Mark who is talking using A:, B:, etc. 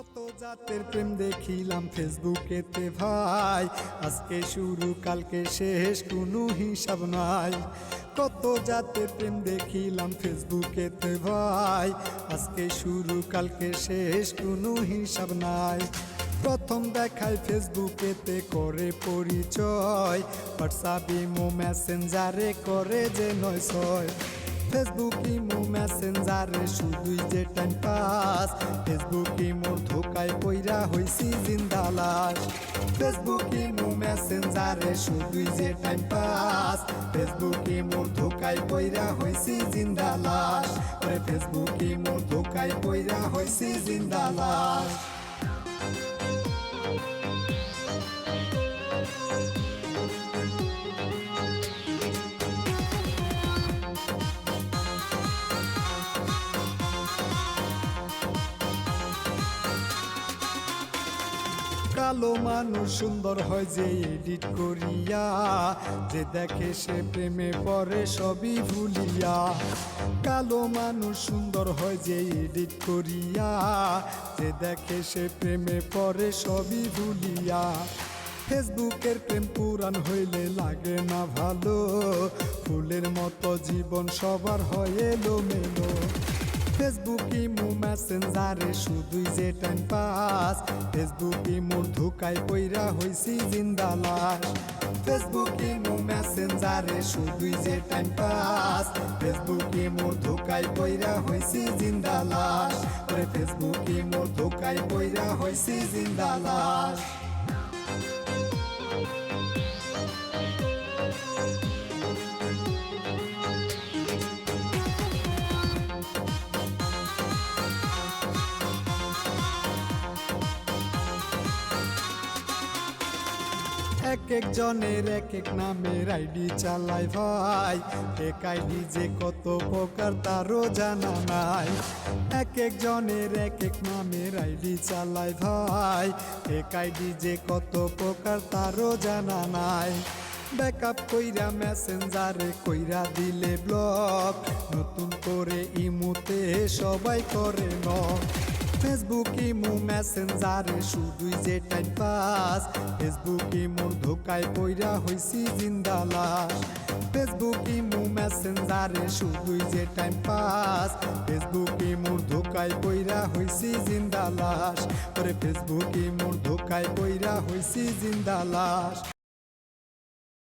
A: কত জাতের প্রেম দেখিলাম ফেসবুকেতে ভাই, আজকে শুরু কালকে শেষ কোনো হিসাব নাই। কত জাতের প্রেম দেখিলাম ফেসবুকেতে ভাই, আজকে শুরু কালকে শেষ কোনো হিসাব নাই। প্রথম দেখায় ফেসবুকেতে করে পরিচয়, হোয়াটসঅ্যাপ ইমো মেসেঞ্জারে করে যে ৯-৬। ফেসবুক ইমো মেসেঞ্জারে শুধুই যে টাইম পাস, ফেসবুক ইমোর ধোকায় পইরা হইছি জিন্দা লাশ। ফেসবুক ইমো মেসেঞ্জারে শুধুই যে টাইম পাস, ফেসবুক ইমোর ধোকায় পইরা হইছি জিন্দা লাশ। ওরে ফেসবুক ইমোর ধোকায় পইরা হইছি জিন্দা লাশ। কালো মানুষ সুন্দর হয় যে এডিট করিয়া, যে দেখে সে প্রেমে পড়ে সবই ভুলিয়া। কালো মানুষ সুন্দর হয় যে এডিট করিয়া, যে দেখে সে প্রেমে পড়ে সবই ভুলিয়া। ফেসবুকের প্রেম পুরাণ হইলে লাগে না ভালো, ফুলের মতো জীবন সবার হয় এলোমেলো। ফেসবুক ইমো মেসেঞ্জারে শুধুই যে টাইম পাস, ফেসবুক ইমোর ধোকায় পইরা হইছি জিন্দা লাশ। ফেসবুক ইমো মেসেঞ্জারে শুধুই যে টাইম পাস, ফেসবুক ইমোর ধোকায় পইরা হইছি জিন্দা লাশ। ওরে ফেসবুক ইমোর ধোকায় পইরা হইছি জিন্দা লাশ। এক এক জনের এক এক নামের আইডি চালায় ভাই, এক আইডি যে কত প্রকার তারও জানা নাই। এক এক জনের এক এক নামের আইডি চালায় ভাই, এক আইডি যে কত প্রকার তারও জানা নাই। ব্যাকআপ কইরা মেসেঞ্জারে কইরা দিলে ব্লক, নতুন করে ইমোতে সবাই করে নক। ফেসবুক ইমো মেসেঞ্জারে শুধুই যে টাইম পাস, ফেসবুক ইমোর ধোকায় পইরা হইছি জিন্দা লাশ। ফেসবুক ইমো মেসেঞ্জারে শুধুই যে টাইম পাস, ফেসবুক ইমোর ধোকায় পইরা হইছি জিন্দা লাশ। ওরে ফেসবুক ইমোর ধোকায় পইরা হইছি জিন্দা লাশ।